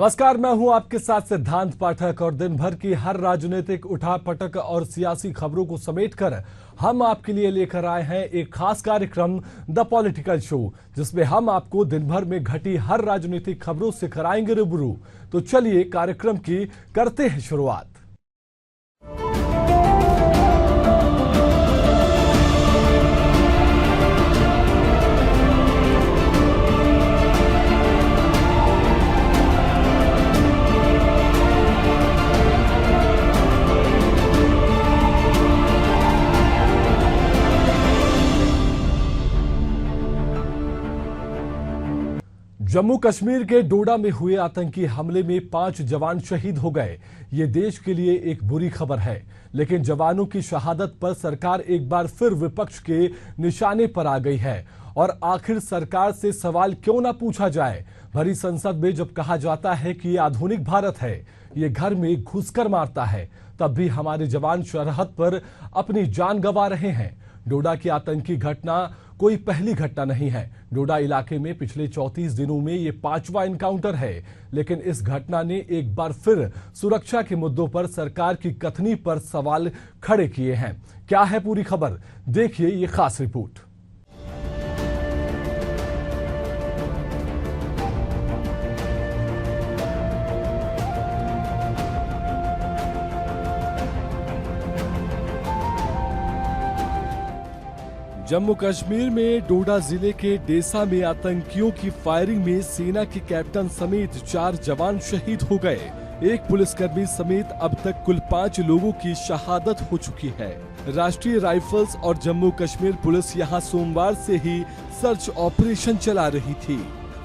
नमस्कार, मैं हूं आपके साथ सिद्धांत पाठक और दिन भर की हर राजनीतिक उठापटक और सियासी खबरों को समेटकर हम आपके लिए लेकर आए हैं एक खास कार्यक्रम द पॉलिटिकल शो, जिसमें हम आपको दिन भर में घटी हर राजनीतिक खबरों से कराएंगे रूबरू। तो चलिए कार्यक्रम की करते हैं शुरुआत। जम्मू कश्मीर के डोडा में हुए आतंकी हमले में 5 जवान शहीद हो गए। ये देश के लिए एक बुरी खबर है, लेकिन जवानों की शहादत पर सरकार एक बार फिर विपक्ष के निशाने पर आ गई है। और आखिर सरकार से सवाल क्यों ना पूछा जाए? भरी संसद में जब कहा जाता है कि ये आधुनिक भारत है, ये घर में घुसकर मारता है, तब भी हमारे जवान सरहद पर अपनी जान गंवा रहे हैं। डोडा की आतंकी घटना कोई पहली घटना नहीं है। डोडा इलाके में पिछले 34 दिनों में ये 5वां एनकाउंटर है, लेकिन इस घटना ने एक बार फिर सुरक्षा के मुद्दों पर सरकार की कथनी पर सवाल खड़े किए हैं। क्या है पूरी खबर, देखिए ये खास रिपोर्ट। जम्मू कश्मीर में डोडा जिले के डेसा में आतंकियों की फायरिंग में सेना के कैप्टन समेत 4 जवान शहीद हो गए। एक पुलिसकर्मी समेत अब तक कुल 5 लोगों की शहादत हो चुकी है। राष्ट्रीय राइफल्स और जम्मू कश्मीर पुलिस यहां सोमवार से ही सर्च ऑपरेशन चला रही थी।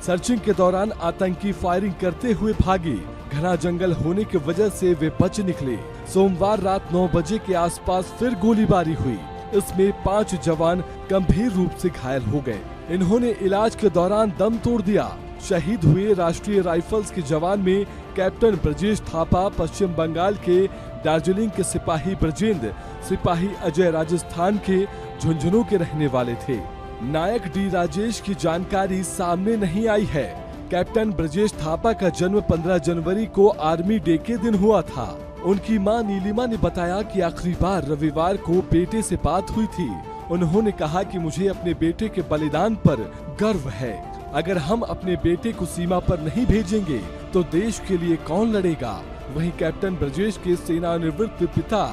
सर्चिंग के दौरान आतंकी फायरिंग करते हुए भागे। घना जंगल होने की वजह से वे बच निकले। सोमवार रात 9 बजे के आसपास फिर गोलीबारी हुई। इसमें 5 जवान गंभीर रूप से घायल हो गए। इन्होंने इलाज के दौरान दम तोड़ दिया। शहीद हुए राष्ट्रीय राइफल्स के जवान में कैप्टन ब्रजेश थापा पश्चिम बंगाल के दार्जिलिंग के सिपाही ब्रजेंद्र, सिपाही अजय राजस्थान के झुंझुनू के रहने वाले थे। नायक डी राजेश की जानकारी सामने नहीं आई है। कैप्टन ब्रजेश थापा का जन्म 15 जनवरी को आर्मी डे के दिन हुआ था। उनकी मां नीलिमा ने बताया कि आखिरी बार रविवार को बेटे से बात हुई थी। उन्होंने कहा कि मुझे अपने बेटे के बलिदान पर गर्व है। अगर हम अपने बेटे को सीमा पर नहीं भेजेंगे तो देश के लिए कौन लड़ेगा? वहीं कैप्टन ब्रजेश के सेवानिवृत्त पिता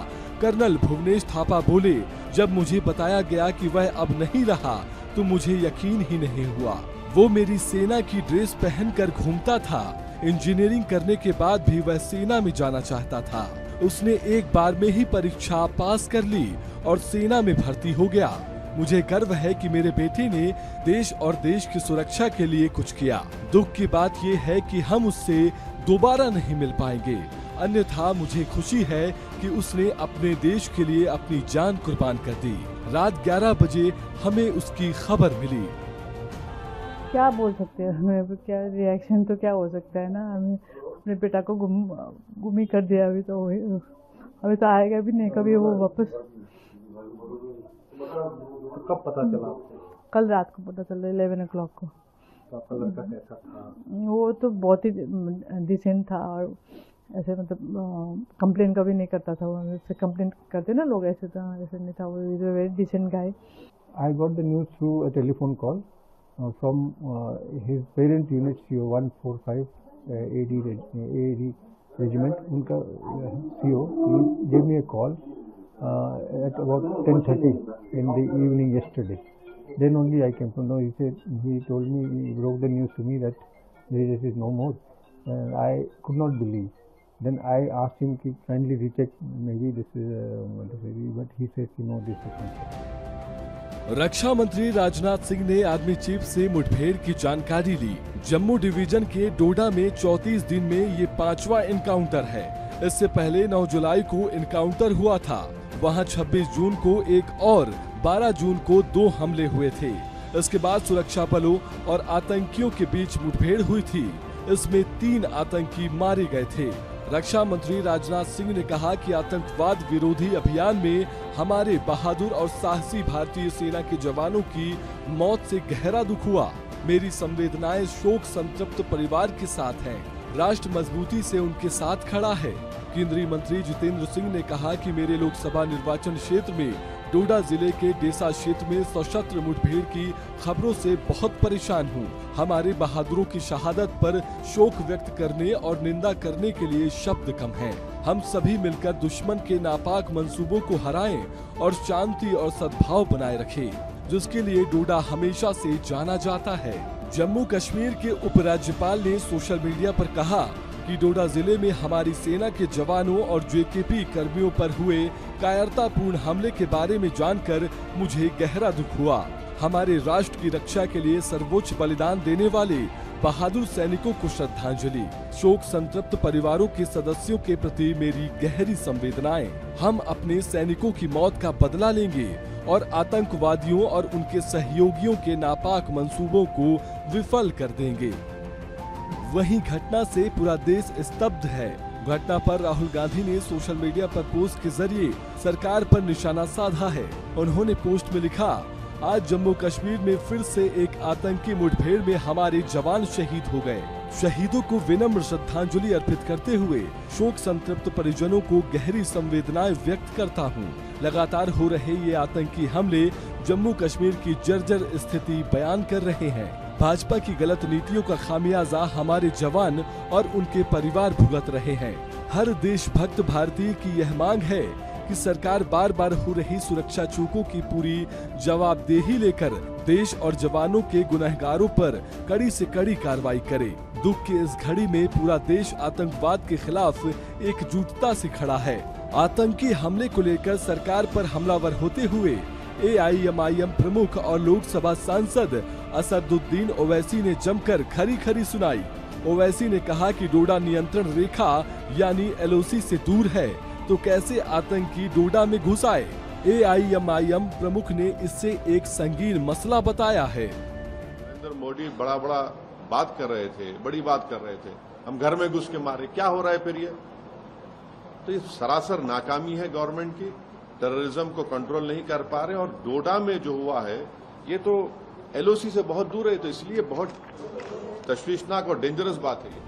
कर्नल भुवनेश थापा बोले, जब मुझे बताया गया कि वह अब नहीं रहा तो मुझे यकीन ही नहीं हुआ। वो मेरी सेना की ड्रेस पहनकर घूमता था। इंजीनियरिंग करने के बाद भी वह सेना में जाना चाहता था। उसने एक बार में ही परीक्षा पास कर ली और सेना में भर्ती हो गया। मुझे गर्व है कि मेरे बेटे ने देश और देश की सुरक्षा के लिए कुछ किया। दुख की बात ये है कि हम उससे दोबारा नहीं मिल पाएंगे, अन्यथा मुझे खुशी है कि उसने अपने देश के लिए अपनी जान कुर्बान कर दी। रात 11 बजे हमें उसकी खबर मिली। क्या बोल सकते हैं, हमें क्या रिएक्शन तो क्या हो सकता है ना। हमें अपने बेटा को गुम ही कर दिया। अभी तो आएगा भी नहीं कभी वो वापस। कब पता चला? कल रात को पता चला 11 o'clock को। तो आपका लड़का कैसा था? वो तो बहुत ही डिसेंट था और ऐसे मतलब कंप्लेन कभी नहीं करता था। वो ऐसे कंप्लेन करते ना लोग, ऐसे नहीं था। वो very decent guy. I got the news through a telephone call from his parent unit CO 145 AD regiment. उनका CO he gave me a call at about 10:30 in the evening yesterday. Then only I came to know. He told me, he broke the news to me that this is no more. I could not believe. Then I asked him to kindly recheck, maybe this is but he said no, this is not. रक्षा मंत्री राजनाथ सिंह ने army chief से मुठभेड़ की जानकारी ली। Jammu division के डोडा में 34 दिन में ये 5वां एनकाउंटर है। इससे पहले 9 जुलाई को एनकाउंटर हुआ था। वहां 26 जून को एक और 12 जून को 2 हमले हुए थे। इसके बाद सुरक्षा बलों और आतंकियों के बीच मुठभेड़ हुई थी। इसमें 3 आतंकी मारे गए थे। रक्षा मंत्री राजनाथ सिंह ने कहा कि आतंकवाद विरोधी अभियान में हमारे बहादुर और साहसी भारतीय सेना के जवानों की मौत से गहरा दुख हुआ। मेरी संवेदनाएं शोक संतप्त परिवार के साथ हैं। राष्ट्र मजबूती से उनके साथ खड़ा है। केंद्रीय मंत्री जितेंद्र सिंह ने कहा कि मेरे लोकसभा निर्वाचन क्षेत्र में डोडा जिले के डेसा क्षेत्र में सशस्त्र मुठभेड़ की खबरों से बहुत परेशान हूँ। हमारे बहादुरों की शहादत पर शोक व्यक्त करने और निंदा करने के लिए शब्द कम हैं। हम सभी मिलकर दुश्मन के नापाक मंसूबों को हराएं और शांति और सद्भाव बनाए रखें, जिसके लिए डोडा हमेशा से जाना जाता है। जम्मू कश्मीर के उपराज्यपाल ने सोशल मीडिया पर कहा कि डोडा जिले में हमारी सेना के जवानों और जेकेपी कर्मियों पर हुए कायरतापूर्ण हमले के बारे में जानकर मुझे गहरा दुख हुआ। हमारे राष्ट्र की रक्षा के लिए सर्वोच्च बलिदान देने वाले बहादुर सैनिकों को श्रद्धांजलि। शोक संतप्त परिवारों के सदस्यों के प्रति मेरी गहरी संवेदनाएं। हम अपने सैनिकों की मौत का बदला लेंगे और आतंकवादियों और उनके सहयोगियों के नापाक मंसूबों को विफल कर देंगे। वहीं घटना से पूरा देश स्तब्ध है। घटना पर राहुल गांधी ने सोशल मीडिया पर पोस्ट के जरिए सरकार पर निशाना साधा है। उन्होंने पोस्ट में लिखा, आज जम्मू कश्मीर में फिर से एक आतंकी मुठभेड़ में हमारे जवान शहीद हो गए। शहीदों को विनम्र श्रद्धांजलि अर्पित करते हुए शोक संतप्त परिजनों को गहरी संवेदनाएं व्यक्त करता हूं। लगातार हो रहे ये आतंकी हमले जम्मू कश्मीर की जर्जर स्थिति बयान कर रहे हैं। भाजपा की गलत नीतियों का खामियाजा हमारे जवान और उनके परिवार भुगत रहे हैं। हर देशभक्त भारतीय की यह मांग है कि सरकार बार बार हो रही सुरक्षा चूकों की पूरी जवाबदेही लेकर देश और जवानों के गुनहगारों पर कड़ी से कड़ी कार्रवाई करे। दुख की इस घड़ी में पूरा देश आतंकवाद के खिलाफ एकजुटता से खड़ा है। आतंकी हमले को लेकर सरकार पर हमलावर होते हुए AIMIM प्रमुख और लोकसभा सांसद असदुद्दीन ओवैसी ने जमकर खरी खरी सुनाई। ओवैसी ने कहा कि डोडा नियंत्रण रेखा यानी LOC से दूर है, तो कैसे आतंकी डोडा में घुस आए। AIMIM प्रमुख ने इससे एक संगीन मसला बताया है। नरेंद्र मोदी बड़ा बात कर रहे थे, बड़ी बात कर रहे थे, हम घर में घुस के मारे। क्या हो रहा है फिर ये? तो ये सरासर नाकामी है गवर्नमेंट की। टेररिज्म को कंट्रोल नहीं कर पा रहे और डोडा में जो हुआ है ये तो LOC से बहुत दूर है, तो इसलिए बहुत तशवीशनाक और डेंजरस बात है।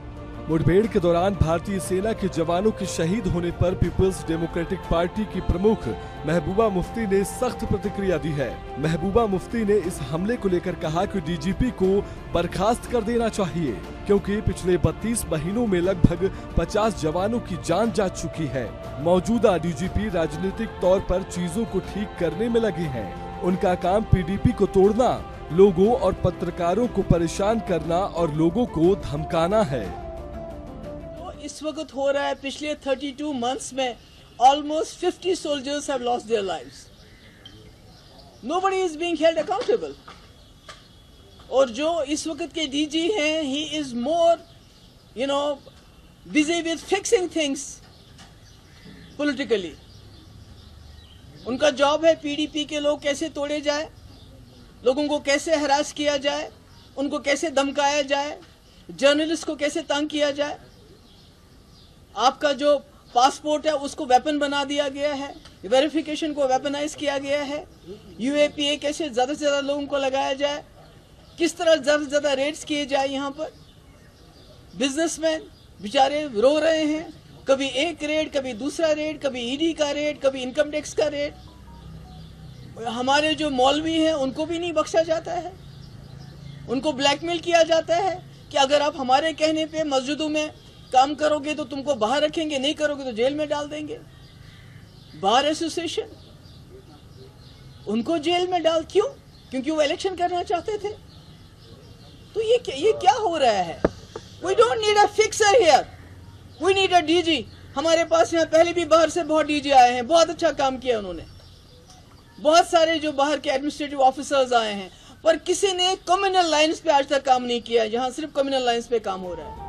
मुठभेड़ के दौरान भारतीय सेना के जवानों के शहीद होने पर पीपल्स डेमोक्रेटिक पार्टी की प्रमुख महबूबा मुफ्ती ने सख्त प्रतिक्रिया दी है। महबूबा मुफ्ती ने इस हमले को लेकर कहा कि DGP को बर्खास्त कर देना चाहिए, क्योंकि पिछले 32 महीनों में लगभग 50 जवानों की जान जा चुकी है। मौजूदा DGP राजनीतिक तौर पर चीजों को ठीक करने में लगे हैं। उनका काम PDP को तोड़ना, लोगों और पत्रकारों को परेशान करना और लोगों को धमकाना है। इस वक्त हो रहा है, पिछले 32 मंथ्स में almost 50 soldiers have lost their lives. Nobody is being held accountable. और जो इस वक्त के DG हैं, he is more, busy with fixing things politically. उनका जॉब है PDP के लोग कैसे तोड़े जाए, लोगों को कैसे हरास किया जाए, उनको कैसे धमकाया जाए, जर्नलिस्ट को कैसे तंग किया जाए। आपका जो पासपोर्ट है उसको वेपन बना दिया गया है, वेरिफिकेशन को वेपनाइज किया गया है। UAPA कैसे ज्यादा से ज्यादा लोगों को लगाया जाए, किस तरह ज्यादा से ज्यादा रेड्स किए जाए। यहाँ पर बिजनेसमैन बेचारे रो रहे हैं, कभी एक रेड, कभी दूसरा रेड, कभी ED का रेड, कभी इनकम टैक्स का रेड। हमारे जो मौलवी हैं उनको भी नहीं बख्शा जाता है, उनको ब्लैकमेल किया जाता है कि अगर आप हमारे कहने पे मस्जिदों में काम करोगे तो तुमको बाहर रखेंगे, नहीं करोगे तो जेल में डाल देंगे। बार एसोसिएशन उनको जेल में डाल, क्यों? क्योंकि वो इलेक्शन करना चाहते थे। तो ये क्या हो रहा है? We don't need a fixer here, we need a DG। हमारे पास यहाँ पहले भी बाहर से बहुत DG आए हैं, बहुत अच्छा काम किया उन्होंने। बहुत सारे जो बाहर के एडमिनिस्ट्रेटिव ऑफिसर्स आए हैं, पर किसी ने कम्युनल लाइंस पे आज तक काम नहीं किया। यहाँ सिर्फ कम्युनल लाइंस पे काम हो रहा है।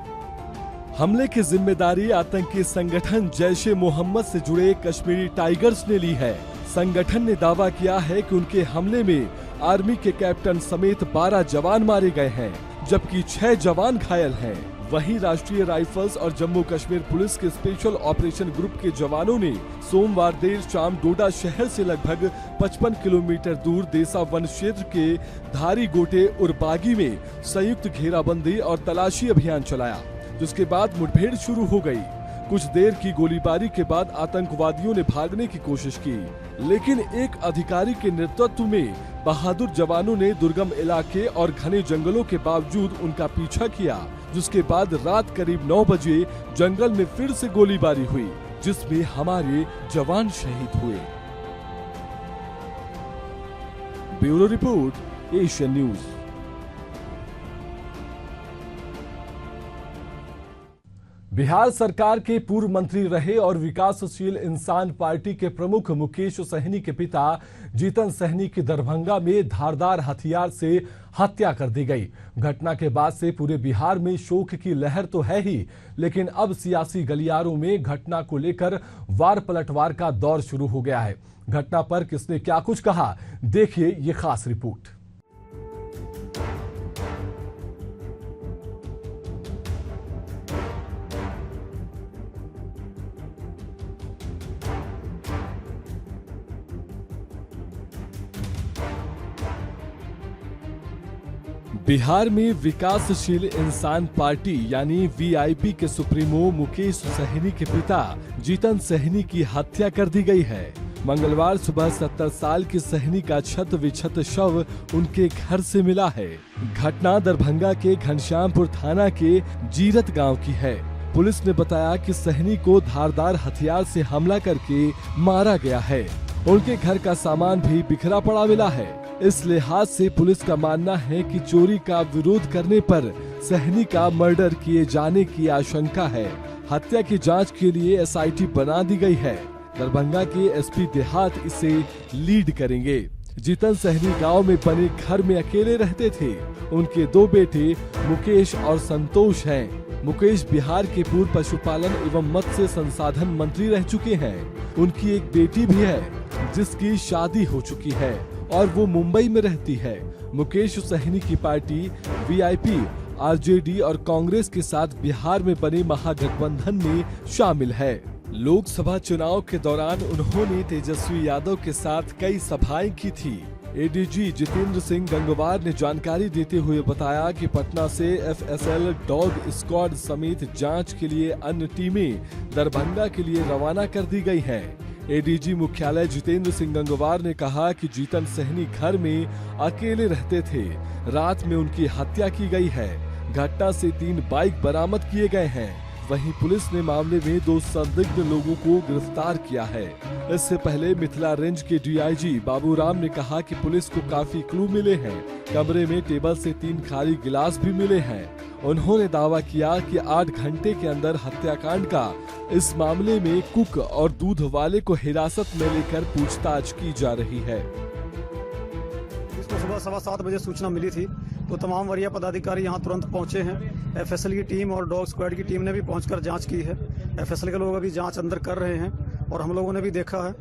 हमले की जिम्मेदारी आतंकी संगठन जैश-ए-मोहम्मद से जुड़े कश्मीरी टाइगर्स ने ली है। संगठन ने दावा किया है कि उनके हमले में आर्मी के कैप्टन समेत 12 जवान मारे गए हैं, जबकि 6 जवान घायल हैं। वहीं राष्ट्रीय राइफल्स और जम्मू कश्मीर पुलिस के स्पेशल ऑपरेशन ग्रुप के जवानों ने सोमवार देर शाम डोडा शहर से लगभग 55 किलोमीटर दूर देसा वन क्षेत्र के धारी गोटे और बागी में संयुक्त घेराबंदी और तलाशी अभियान चलाया। जिसके बाद मुठभेड़ शुरू हो गई। कुछ देर की गोलीबारी के बाद आतंकवादियों ने भागने की कोशिश की, लेकिन एक अधिकारी के नेतृत्व में बहादुर जवानों ने दुर्गम इलाके और घने जंगलों के बावजूद उनका पीछा किया, जिसके बाद रात करीब 9 बजे जंगल में फिर से गोलीबारी हुई, जिसमें हमारे जवान शहीद हुए। Bureau report, Asian news. Bihar सरकार के पूर्व मंत्री रहे और विकासशील इंसान पार्टी के प्रमुख मुकेश सहनी के पिता जीतन सहनी की दरभंगा में धारदार हथियार से हत्या कर दी गई। घटना के बाद से पूरे बिहार में शोक की लहर तो है ही, लेकिन अब सियासी गलियारों में घटना को लेकर वार पलटवार का दौर शुरू हो गया है। घटना पर किसने क्या कुछ कहा, देखिए ये खास रिपोर्ट। बिहार में विकासशील इंसान पार्टी यानी वीआईपी के सुप्रीमो मुकेश सहनी के पिता जीतन सहनी की हत्या कर दी गई है। मंगलवार सुबह 70 साल के सहनी का क्षत विक्षत शव उनके घर से मिला है। घटना दरभंगा के घनश्यामपुर थाना के जीरत गांव की है। पुलिस ने बताया कि सहनी को धारदार हथियार से हमला करके मारा गया है। उनके घर का सामान भी बिखरा पड़ा मिला है। इस लिहाज से पुलिस का मानना है कि चोरी का विरोध करने पर सहनी का मर्डर किए जाने की आशंका है। हत्या की जांच के लिए एसआईटी बना दी गई है। दरभंगा के एसपी देहात इसे लीड करेंगे। जीतन सहनी गांव में बने घर में अकेले रहते थे। उनके 2 बेटे मुकेश और संतोष हैं। मुकेश बिहार के पूर्व पशुपालन एवं मत्स्य संसाधन मंत्री रह चुके हैं। उनकी एक बेटी भी है जिसकी शादी हो चुकी है और वो मुंबई में रहती है। मुकेश सहनी की पार्टी वीआईपी, आरजेडी और कांग्रेस के साथ बिहार में बने महागठबंधन में शामिल है। लोकसभा चुनाव के दौरान उन्होंने तेजस्वी यादव के साथ कई सभाएं की थी। एडीजी जितेंद्र सिंह गंगवार ने जानकारी देते हुए बताया कि पटना से एफएसएल डॉग स्क्वाड समेत जांच के लिए अन्य टीमें दरभंगा के लिए रवाना कर दी गई हैं। एडीजी मुख्यालय जितेंद्र सिंह गंगवार ने कहा कि जीतन सहनी घर में अकेले रहते थे। रात में उनकी हत्या की गई है। घटना से 3 बाइक बरामद किए गए हैं। वहीं पुलिस ने मामले में 2 संदिग्ध लोगों को गिरफ्तार किया है। इससे पहले मिथिला रेंज के डीआईजी बाबूराम ने कहा कि पुलिस को काफी क्लू मिले हैं। कमरे में टेबल से 3 खाली गिलास भी मिले हैं। उन्होंने दावा किया कि 8 घंटे के अंदर हत्याकांड का इस मामले में कुक और दूध वाले को हिरासत में लेकर पूछताछ की जा रही है। इसको सुबह 7:15 बजे सूचना मिली थी तो तमाम वरीय पदाधिकारी यहां तुरंत पहुंचे हैं। एफएसएल की टीम और डॉग स्क्वाड की टीम ने भी पहुंचकर जांच की है। एफएसएल के लोग अभी जांच अंदर कर रहे हैं और हम लोगों ने भी देखा है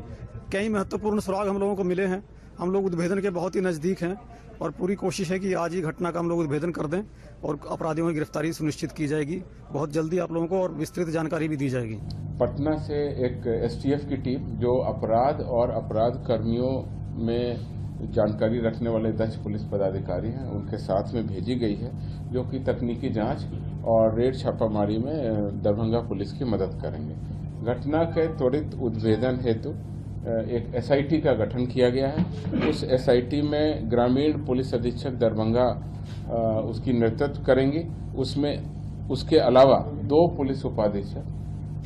कई महत्वपूर्ण सुराग हम लोगों को मिले हैं। हम लोग उद्भेदन के बहुत ही नजदीक हैं और पूरी कोशिश है कि आज ही घटना का हम लोग उद्भेदन कर दें और अपराधियों की गिरफ्तारी सुनिश्चित की जाएगी। बहुत जल्दी आप लोगों को और विस्तृत जानकारी भी दी जाएगी। पटना से एक एसटीएफ की टीम जो अपराध और अपराध कर्मियों में जानकारी रखने वाले दक्ष पुलिस पदाधिकारी हैं उनके साथ में भेजी गई है, जो कि तकनीकी जांच और रेड छापामारी में दरभंगा पुलिस की मदद करेंगे। घटना के त्वरित उद्भेदन हेतु एक एसआईटी का गठन किया गया है। उस एसआईटी में ग्रामीण पुलिस अधीक्षक दरभंगा उसकी नेतृत्व करेंगे। उसमें उसके अलावा 2 पुलिस उपाधीक्षक,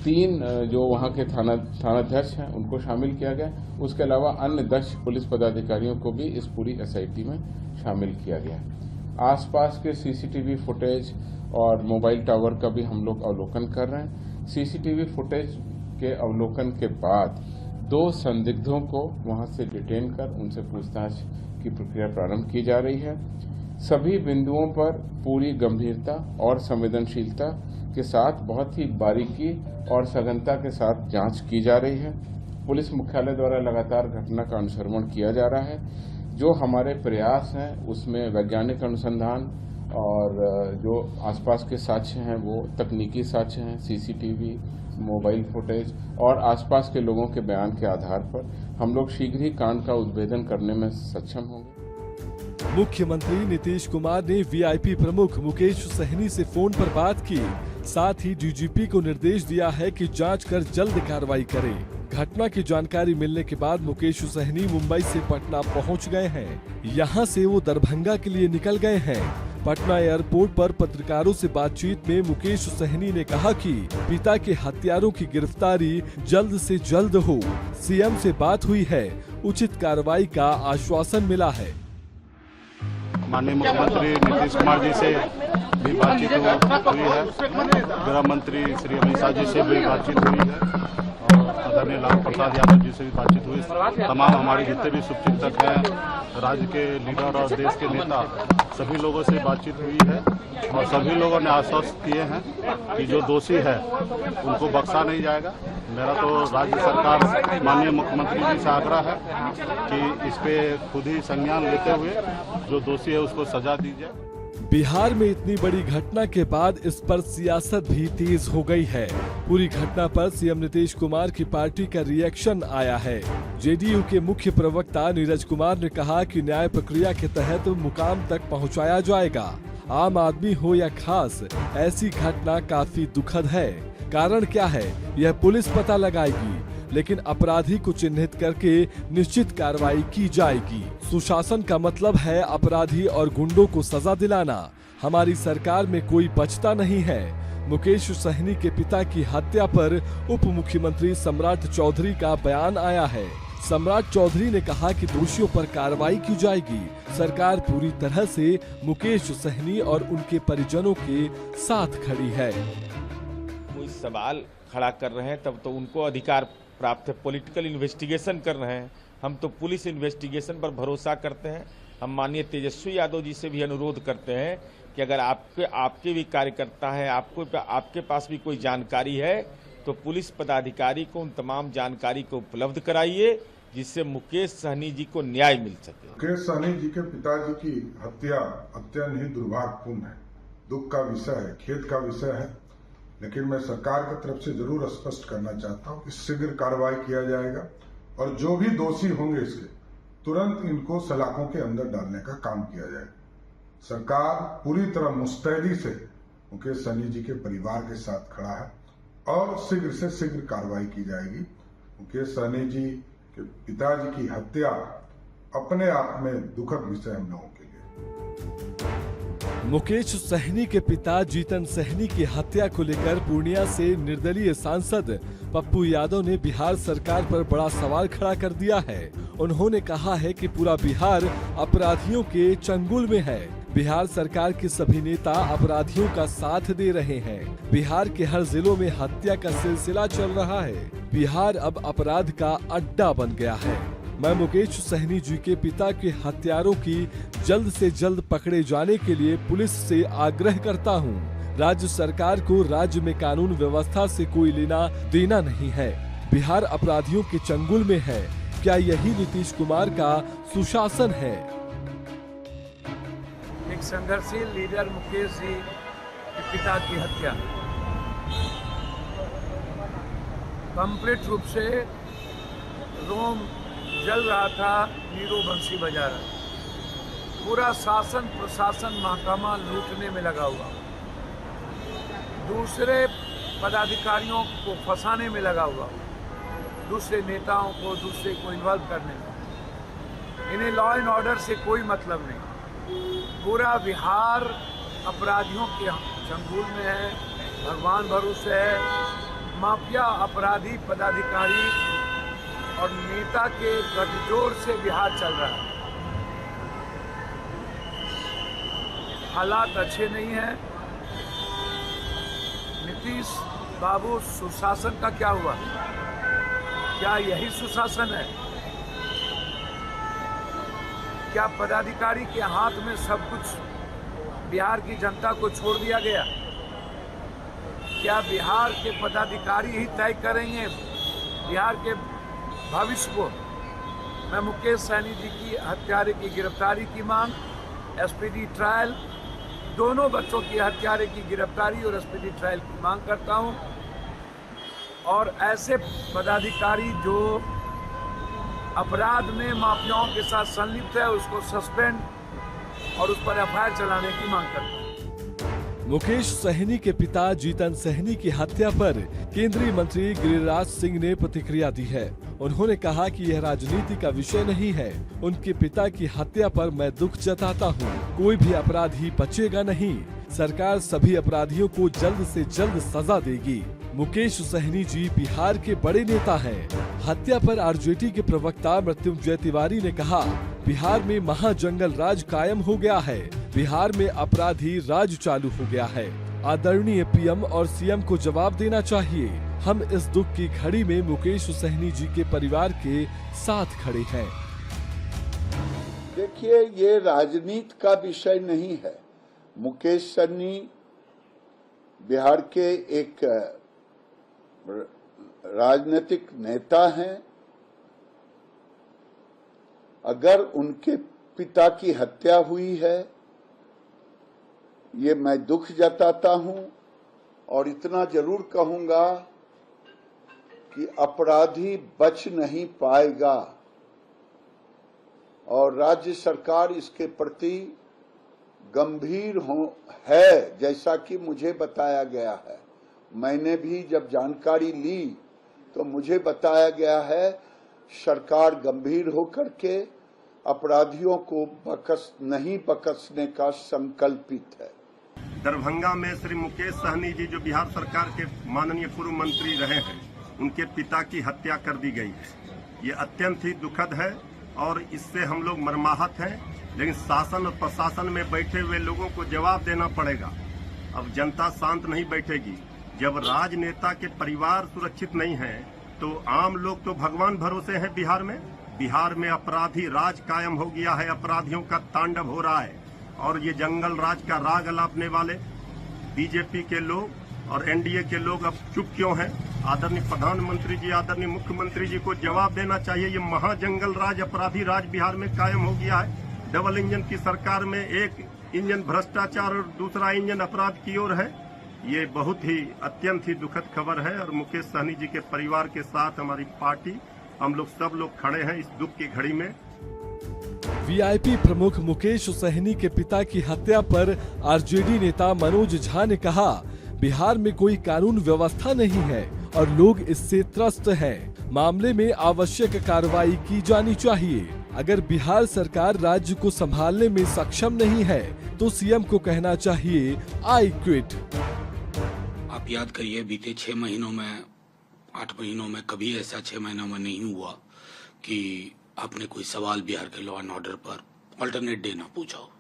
3 जो वहां के थानाध्यक्ष हैं उनको शामिल किया गया। उसके अलावा अन्य दक्ष पुलिस पदाधिकारियों को भी इस पूरी एसआईटी में शामिल किया गया है। आसपास के सीसीटीवी फुटेज और मोबाइल टावर का भी हम लोग अवलोकन कर रहे हैं। सीसीटीवी फुटेज के अवलोकन के बाद 2 संदिग्धों को वहां से डिटेन कर उनसे पूछताछ की प्रक्रिया प्रारंभ की जा रही है। सभी बिंदुओं पर पूरी गंभीरता और संवेदनशीलता के साथ बहुत ही बारीकी और सघनता के साथ जांच की जा रही है। पुलिस मुख्यालय द्वारा लगातार घटना का अनुश्रवण किया जा रहा है। जो हमारे प्रयास हैं उसमें वैज्ञानिक अनुसंधान और जो आसपास के साक्ष्य हैं वो तकनीकी साक्ष्य हैं, सीसीटीवी, मोबाइल फुटेज और आसपास के लोगों के बयान के आधार पर हम लोग शीघ्र ही कांड का उद्भेदन करने में सक्षम होंगे। मुख्यमंत्री नीतीश कुमार ने वीआईपी प्रमुख मुकेश सहनी से फोन पर बात की। साथ ही डीजीपी को निर्देश दिया है कि जांच कर जल्द कार्रवाई करे। घटना की जानकारी मिलने के बाद मुकेश सहनी मुंबई से पटना पहुंच गए हैं। यहां से वो दरभंगा के लिए निकल गए हैं। पटना एयरपोर्ट पर पत्रकारों से बातचीत में मुकेश सहनी ने कहा कि पिता के हत्यारों की गिरफ्तारी जल्द से जल्द हो। सीएम से बात हुई है, उचित कार्रवाई का आश्वासन मिला है। माननीय मुख्यमंत्री नीतीश कुमार जी से भी बातचीत हुई है, गृह मंत्री श्री अमित शाह जी से भी बातचीत हुई है और आदरणीय लालू प्रसाद यादव जी से भी बातचीत हुई। तमाम हमारे जितने भी शुभचिंतक हैं, राज्य के लीडर और देश के नेता, सभी लोगों से बातचीत हुई है और सभी लोगों ने आश्वस्त किए हैं कि जो दोषी है उनको बख्शा नहीं जाएगा। मेरा तो राज्य सरकार माननीय मुख्यमंत्री जी से आग्रह है कि इस पे खुद ही संज्ञान लेते हुए जो दोषी है उसको सजा दी जाए। बिहार में इतनी बड़ी घटना के बाद इस पर सियासत भी तेज हो गई है। पूरी घटना पर सीएम नीतीश कुमार की पार्टी का रिएक्शन आया है। जेडीयू के मुख्य प्रवक्ता नीरज कुमार ने कहा कि न्याय प्रक्रिया के तहत मुकाम तक पहुंचाया जाएगा। आम आदमी हो या खास, ऐसी घटना काफी दुखद है। कारण क्या है यह पुलिस पता लगाएगी, लेकिन अपराधी को चिन्हित करके निश्चित कार्रवाई की जाएगी। सुशासन का मतलब है अपराधी और गुंडों को सजा दिलाना। हमारी सरकार में कोई बचता नहीं है। मुकेश सहनी के पिता की हत्या पर उप मुख्यमंत्री सम्राट चौधरी का बयान आया है। सम्राट चौधरी ने कहा कि दोषियों पर कार्रवाई की जाएगी। सरकार पूरी तरह से मुकेश सहनी और उनके परिजनों के साथ खड़ी है। कोई सवाल खड़ा कर रहे हैं तब तो उनको अधिकार प्राप्त है, पॉलिटिकल इन्वेस्टिगेशन कर रहे हैं। हम तो पुलिस इन्वेस्टिगेशन पर भरोसा करते हैं। हम माननीय तेजस्वी यादव जी से भी अनुरोध करते हैं कि अगर आपके भी कार्यकर्ता है, आपके पास भी कोई जानकारी है तो पुलिस पदाधिकारी को उन तमाम जानकारी को उपलब्ध कराइए जिससे मुकेश सहनी जी को न्याय मिल सके। मुकेश सहनी जी के पिताजी की हत्या अत्यंत ही दुर्भाग्यपूर्ण है, दुख का विषय है, खेद का विषय है। लेकिन मैं सरकार की तरफ से जरूर स्पष्ट करना चाहता हूं कि शीघ्र कार्रवाई किया जाएगा और जो भी दोषी होंगे इसके तुरंत इनको सलाखों के अंदर डालने का काम किया जाएगा। सरकार पूरी तरह मुस्तैदी से मुकेश सहनी जी के परिवार के साथ खड़ा है और शीघ्र से शीघ्र कार्रवाई की जाएगी। मुकेश सहनी जी के पिताजी की हत्या अपने आप में दुखद विषय हम लोगों के लिए। मुकेश सहनी के पिता जीतन सहनी की हत्या को लेकर पूर्णिया से निर्दलीय सांसद पप्पू यादव ने बिहार सरकार पर बड़ा सवाल खड़ा कर दिया है। उन्होंने कहा है कि पूरा बिहार अपराधियों के चंगुल में है। बिहार सरकार के सभी नेता अपराधियों का साथ दे रहे हैं। बिहार के हर जिलों में हत्या का सिलसिला चल रहा है। बिहार अब अपराध का अड्डा बन गया है। मैं मुकेश सहनी जी के पिता के हत्यारों की जल्द से जल्द पकड़े जाने के लिए पुलिस से आग्रह करता हूं। राज्य सरकार को राज्य में कानून व्यवस्था से कोई लेना देना नहीं है। बिहार अपराधियों के चंगुल में है। क्या यही नीतीश कुमार का सुशासन है? एक संघर्षशील लीडर मुकेश जी के पिता की हत्या कंप्लीट रूप से रोम जल रहा था, नीरो बंसी बजा रहा। पूरा शासन प्रशासन महकमा लूटने में लगा हुआ, दूसरे पदाधिकारियों को फंसाने में लगा हुआ, दूसरे नेताओं को दूसरे को इन्वॉल्व करने में। इन्हें लॉ एंड ऑर्डर से कोई मतलब नहीं। पूरा बिहार अपराधियों के चंगुल में है, भगवान भरोसे है। माफिया अपराधी पदाधिकारी और नेता के गठजोड़ से बिहार चल रहा है। हालात अच्छे नहीं हैं। नीतीश बाबू सुशासन का क्या हुआ? क्या यही सुशासन है? क्या पदाधिकारी के हाथ में सब कुछ बिहार की जनता को छोड़ दिया गया? क्या बिहार के पदाधिकारी ही तय करेंगे बिहार के भविष्य को? मैं मुकेश सहनी जी की हत्यारे की गिरफ्तारी की मांग, एसपीडी ट्रायल, दोनों बच्चों की हत्यारे की गिरफ्तारी और एसपीडी ट्रायल की मांग करता हूं। और ऐसे पदाधिकारी जो अपराध में माफियाओं के साथ संलिप्त है उसको सस्पेंड और उस पर एफआईआर चलाने की मांग करता हूं। मुकेश सहनी के पिता जीतन सहनी की हत्या पर केंद्रीय मंत्री गिरिराज सिंह ने प्रतिक्रिया दी है। उन्होंने कहा कि यह राजनीति का विषय नहीं है। उनके पिता की हत्या पर मैं दुख जताता हूं। कोई भी अपराधी बचेगा नहीं। सरकार सभी अपराधियों को जल्द से जल्द सजा देगी। मुकेश सहनी जी बिहार के बड़े नेता हैं। हत्या पर आरजेडी के प्रवक्ता मृत्युंजय तिवारी ने कहा, बिहार में महाजंगल राज कायम हो गया है। बिहार में अपराधी राज चालू हो गया है। आदरणीय पीएम और सीएम को जवाब देना चाहिए। हम इस दुख की घड़ी में मुकेश सहनी जी के परिवार के साथ खड़े हैं। देखिए, ये राजनीति का विषय नहीं है। मुकेश सहनी बिहार के एक राजनीतिक नेता हैं। अगर उनके पिता की हत्या हुई है, ये मैं दुख जताता हूं और इतना जरूर कहूंगा कि अपराधी बच नहीं पाएगा और राज्य सरकार इसके प्रति गंभीर है, जैसा कि मुझे बताया गया है। मैंने भी जब जानकारी ली तो मुझे बताया गया है सरकार गंभीर होकर के अपराधियों को नहीं बख्शने का संकल्पित है। दरभंगा में श्री मुकेश सहनी जी जो बिहार सरकार के माननीय पूर्व मंत्री रहे हैं, उनके पिता की हत्या कर दी गई है। ये अत्यंत ही दुखद है और इससे हम लोग मर्माहत हैं, लेकिन शासन और प्रशासन में बैठे हुए लोगों को जवाब देना पड़ेगा। अब जनता शांत नहीं बैठेगी। जब राजनेता के परिवार सुरक्षित नहीं है तो आम लोग तो भगवान भरोसे हैं। बिहार में अपराधी राज कायम हो गया है। अपराधियों का तांडव हो रहा है और ये जंगल राज का राग अलापने वाले बीजेपी के लोग और एनडीए के लोग अब चुप क्यों हैं? आदरणीय प्रधानमंत्री जी, आदरणीय मुख्यमंत्री जी को जवाब देना चाहिए। ये महाजंगल राज, अपराधी राज बिहार में कायम हो गया है। डबल इंजन की सरकार में एक इंजन भ्रष्टाचार और दूसरा इंजन अपराध की ओर है। ये बहुत ही अत्यंत ही दुखद खबर है और मुकेश सहनी जी के परिवार के साथ हमारी पार्टी, हम लोग सब लोग खड़े हैं इस दुख की घड़ी में। वीआईपी प्रमुख मुकेश सहनी के पिता की हत्या पर आरजेडी नेता मनोज झा ने कहा, बिहार में कोई कानून व्यवस्था नहीं है और लोग इससे त्रस्त हैं। मामले में आवश्यक कार्रवाई की जानी चाहिए। अगर बिहार सरकार राज्य को संभालने में सक्षम नहीं है तो सीएम को कहना चाहिए, आई क्विट। आप याद करिए, बीते 6 महीनों में, 8 महीनों में कभी ऐसा 6 महीनों में नहीं हुआ कि आपने कोई सवाल बिहार के लॉ एंड ऑर्डर पर अल्टरनेट डे ना पूछा हो।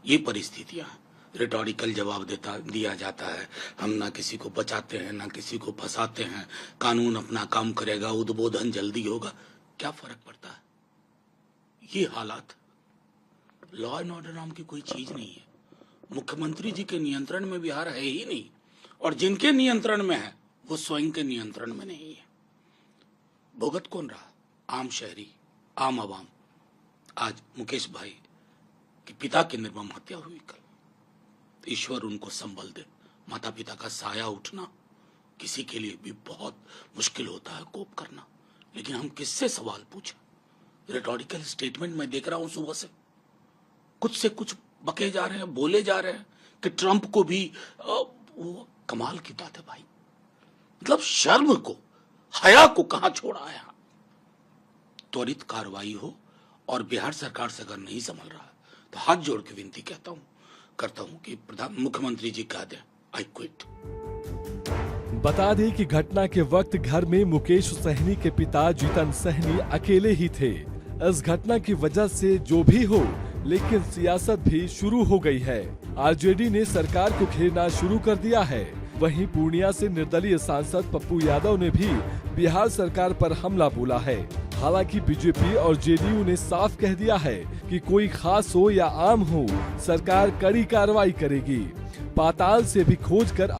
ये परिस्थितियां, रिटोरिकल जवाब दिया जाता है। हम ना किसी को बचाते हैं ना किसी को फंसाते हैं। कानून अपना काम करेगा, उद्बोधन जल्दी होगा, क्या फर्क पड़ता है? ये हालात, लॉ एंड ऑर्डर नाम की कोई चीज नहीं है। मुख्यमंत्री जी के नियंत्रण में बिहार है ही नहीं और जिनके नियंत्रण में है वो स्वयं के नियंत्रण में नहीं है। भुगत कौन रहा? आम शहरी, आम आवाम। आज मुकेश भाई के पिता की निर्मम हत्या हुई कल। ईश्वर उनको संबल दे। माता पिता का साया उठना किसी के लिए भी बहुत मुश्किल होता है, कोप करना। लेकिन हम किससे सवाल पूछें? रिटोरिकल स्टेटमेंट मैं देख रहा हूं सुबह से, कुछ से कुछ बके जा रहे हैं, बोले जा रहे हैं कि ट्रंप को भी वो कमाल की बात है भाई। मतलब शर्म को, हया को कहां छोड़ा है? त्वरित कार्रवाई हो और बिहार सरकार से अगर नहीं संभल रहा है तो हाथ जोड़ के विनती करता हूं कि मुख्यमंत्री जी कह दें, आई क्विट। बता दें कि घटना के वक्त घर में मुकेश सहनी के पिता जीतन सहनी अकेले ही थे। इस घटना की वजह से जो भी हो, लेकिन सियासत भी शुरू हो गई है। आरजेडी ने सरकार को घेरना शुरू कर दिया है। वहीं पूर्णिया से निर्दलीय सांसद पप्पू यादव ने भी बिहार सरकार पर हमला बोला है। हालांकि बीजेपी और जेडीयू ने साफ कह दिया है कि कोई खास हो या आम हो, सरकार कड़ी कार्रवाई करेगी। पाताल से भी खोज कर